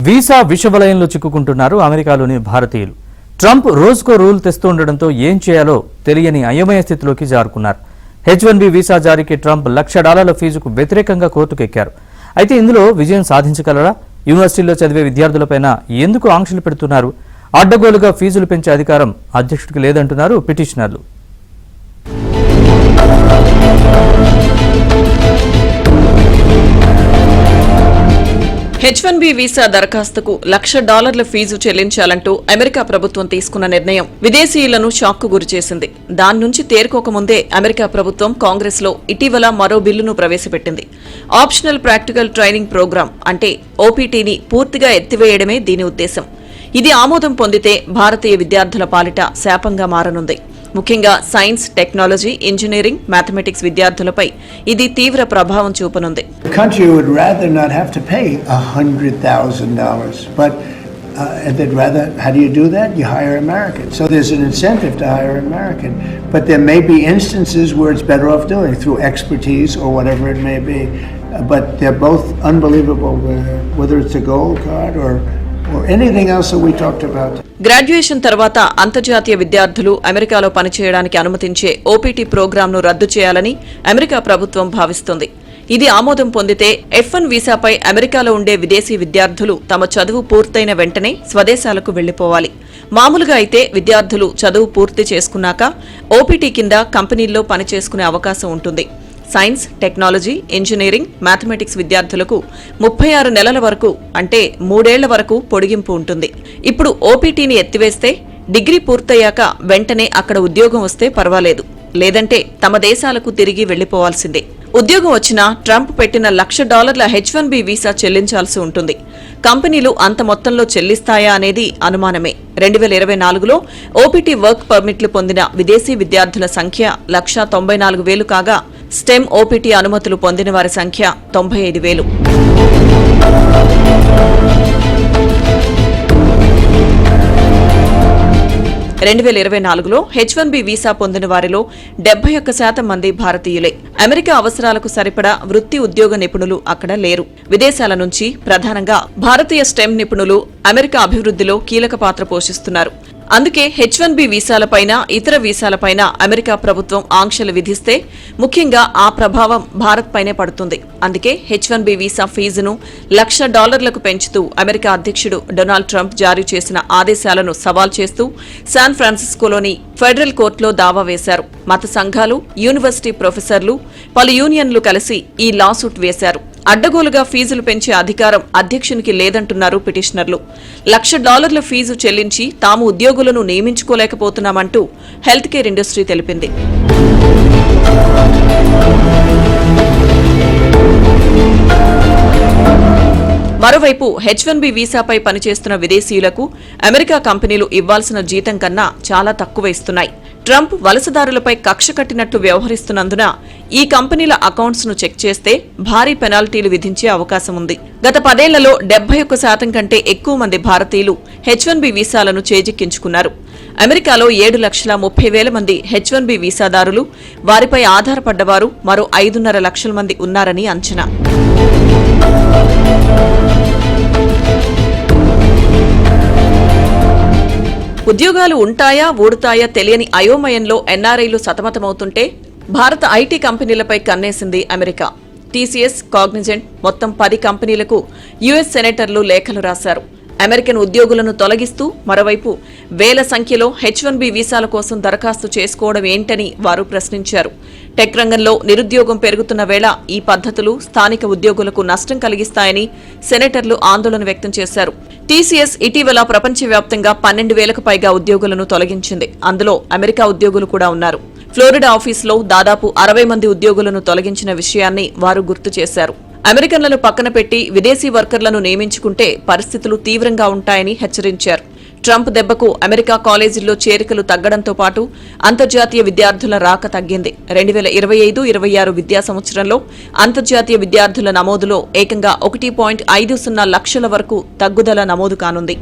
Visa విషవలయంలో చిక్కుకుంటున్నారు అమెరికాలోని భారతీయులు. Trump రోజుకో రూల్ తెస్తుండటంతో ఏం చేయాలో తెలియని అయోమయ స్థితిలోకి జారుకున్నారు. H1B వీసా జారీకి ట్రంప్ $1,00,000 ఫీజుకు వ్యతిరేకంగా కోర్టుకెక్కారు. అయితే ఇందులో విజయం సాధించగలరా? యూనివర్సిటీలో చదివే విద్యార్థులపైన ఎందుకు ఆంక్షలు పెడుతున్నారు? అడ్డగోలుగా ఫీజులు పెంచే అధికారం అధ్యక్షుడికి లేదంటున్నారు పిటిషనర్లు. H1B వీసా దరఖాస్తుకు $1,00,000 ఫీజు చెల్లించాలంటూ అమెరికా ప్రభుత్వం తీసుకున్న నిర్ణయం విదేశీయులను షాక్కు గురిచేసింది. దాని నుంచి తేరుకోకముందే అమెరికా ప్రభుత్వం కాంగ్రెస్ లో ఇటీవల మరో బిల్లును ప్రవేశపెట్టింది. ఆప్షనల్ ప్రాక్టికల్ ట్రైనింగ్ ప్రోగ్రాం అంటే OPTని పూర్తిగా ఎత్తివేయడమే దీని ఉద్దేశం. ఇది ఆమోదం పొందితే భారతీయ విద్యార్థుల పాలిట శాపంగా మారనుంది. ముఖ్యంగా సైన్స్, టెక్నాలజీ, ఇంజనీరింగ్, మ్యాథమెటిక్స్ విద్యార్థులపై ఇది తీవ్ర ప్రభావం చూపనుంది. The country would rather not have to pay $100,000, but they'd rather. How do you do that? You hire Americans. So there's an incentive to hire American, but there may be instances where it's better off doing it through expertise or whatever it may be. But they're both unbelievable, whether it's a gold card or anything else that we talked about. Graduation తర్వాత అంతర్జాతీయ విద్యార్థులు అమెరికాలో పనిచేయడానికి అనుమతించే OPT ప్రోగ్రాంను రద్దు చేయాలని America ప్రభుత్వం భావిస్తోంది. ఇది ఆమోదం పొందితే F1 వీసాపై అమెరికాలో ఉండే విదేశీ విద్యార్థులు తమ చదువు పూర్తయిన వెంటనే స్వదేశాలకు వెళ్లిపోవాలి. మామూలుగా అయితే విద్యార్థులు చదువు పూర్తి చేసుకున్నాక OPT కింద కంపెనీల్లో పనిచేసుకునే అవకాశం ఉంటుంది. సైన్స్, టెక్నాలజీ, ఇంజనీరింగ్, మ్యాథమెటిక్స్ విద్యార్థులకు 36 నెలల వరకు అంటే 3 ఏళ్ల వరకు పొడిగింపు ఉంటుంది. ఇప్పుడు OPTని ఎత్తివేస్తే డిగ్రీ పూర్తయ్యాక వెంటనే అక్కడ ఉద్యోగం వస్తే పర్వాలేదు, లేదంటే తమ దేశాలకు తిరిగి వెళ్లిపోవాల్సిందే. ఉద్యోగం వచ్చినా ట్రంప్ పెట్టిన $1,00,000 H1B వీసా చెల్లించాల్సి ఉంటుంది. కంపెనీలు అంత మొత్తంలో చెల్లిస్తాయా అనేది అనుమానమే. 2024లో OPT వర్క్ పర్మిట్లు పొందిన విదేశీ విద్యార్థుల సంఖ్య 1,94,000 కాగా స్టెమ్ OPT అనుమతులు పొందిన వారి సంఖ్య 95,000. 2024లో H1B వీసా పొందిన వారిలో 71% మంది భారతీయులే. అమెరికా అవసరాలకు సరిపడా వృత్తి ఉద్యోగ నిపుణులు అక్కడ లేరు. విదేశాల నుంచి ప్రధానంగా భారతీయ స్టెమ్ నిపుణులు అమెరికా అభివృద్ధిలో కీలక పాత్ర పోషిస్తున్నారు. అందుకే H1B వీసాలపైన ఇతర వీసాలపైన అమెరికా ప్రభుత్వం ఆంక్షలు విధిస్తే ముఖ్యంగా ఆ ప్రభావం భారత్ పైనే పడుతుంది. అందుకే H1B వీసా ఫీజును $1,00,000 పెంచుతూ అమెరికా అధ్యక్షుడు డొనాల్డ్ ట్రంప్ జారీ చేసిన ఆదేశాలను సవాల్ చేస్తూ శాన్ ఫ్రాన్సిస్కోలోని ఫెడరల్ కోర్టులో దావా వేశారు. మత సంఘాలు, యూనివర్సిటీ ప్రొఫెసర్లు, పలు యూనియన్లు కలిసి ఈ లాసూట్ వేశారు. అడ్డగోలుగా ఫీజులు పెంచే అధికారం అధ్యక్షునికి లేదంటున్నారు పిటిషనర్లు. $1,00,000 ఫీజు చెల్లించి తాము ఉద్యోగులను నియమించుకోలేకపోతున్నామంటూ హెల్త్ కేర్ ఇండస్ట్రీ తెలిపింది. మరోవైపు H1B వీసాపై పనిచేస్తున్న విదేశీయులకు అమెరికా కంపెనీలు ఇవ్వాల్సిన జీతం కన్నా చాలా తక్కువ ఇస్తున్నాయి. ట్రంప్ వలసదారులపై కక్ష కట్టినట్లు వ్యవహరిస్తున్నందున ఈ కంపెనీల అకౌంట్స్ ను చెక్ చేస్తే భారీ పెనాల్టీలు విధించే అవకాశం ఉంది. గత 10 ఏళ్లలో 71% కంటే ఎక్కువ మంది భారతీయులు H1B వీసాలను చేజిక్కించుకున్నారు. అమెరికాలో 7,30,000 మంది H1B వీసాదారులు, వారిపై ఆధారపడ్డవారు మరో 5.5 లక్షల మంది ఉన్నారని అంచనా. ఉద్యోగాలు ఉంటాయా ఊడుతాయా తెలియని అయోమయంలో NRIలు సతమతమవుతుంటే భారత IT కంపెనీలపై కన్నేసింది అమెరికా. TCS, కాగ్నిజెంట్ మొత్తం 10 కంపెనీలకు US సెనేటర్లు లేఖలు రాశారు. అమెరికన్ ఉద్యోగులను తొలగిస్తూ మరోవైపు వేల సంఖ్యలో H1B వీసాల కోసం దరఖాస్తు చేసుకోవడం ఏంటని వారు ప్రశ్నించారు. టెక్ రంగంలో నిరుద్యోగం పెరుగుతున్న వేళ ఈ పద్ధతులు స్థానిక ఉద్యోగులకు నష్టం కలిగిస్తాయని సెనేటర్లు ఆందోళన వ్యక్తం చేశారు. TCS ఇటీవల ప్రపంచవ్యాప్తంగా 12,000కు పైగా ఉద్యోగులను తొలగించింది. అందులో అమెరికా ఉద్యోగులు కూడా ఉన్నారు. ఫ్లోరిడా ఆఫీసులో దాదాపు 60 మంది ఉద్యోగులను తొలగించిన విషయాన్ని వారు గుర్తు చేశారు. అమెరికన్లను పక్కన పెట్టి విదేశీ వర్కర్లను నియమించుకుంటే పరిస్థితులు తీవ్రంగా ఉంటాయని హెచ్చరించారు. ట్రంప్ దెబ్బకు అమెరికా కాలేజీల్లో చేరికలు తగ్గడంతో పాటు అంతర్జాతీయ విద్యార్థుల రాక తగ్గింది. 2025-26 విద్యా సంవత్సరంలో అంతర్జాతీయ విద్యార్థుల నమోదులో ఏకంగా 1.50 లక్షల వరకు తగ్గుదల నమోదు కానుంది.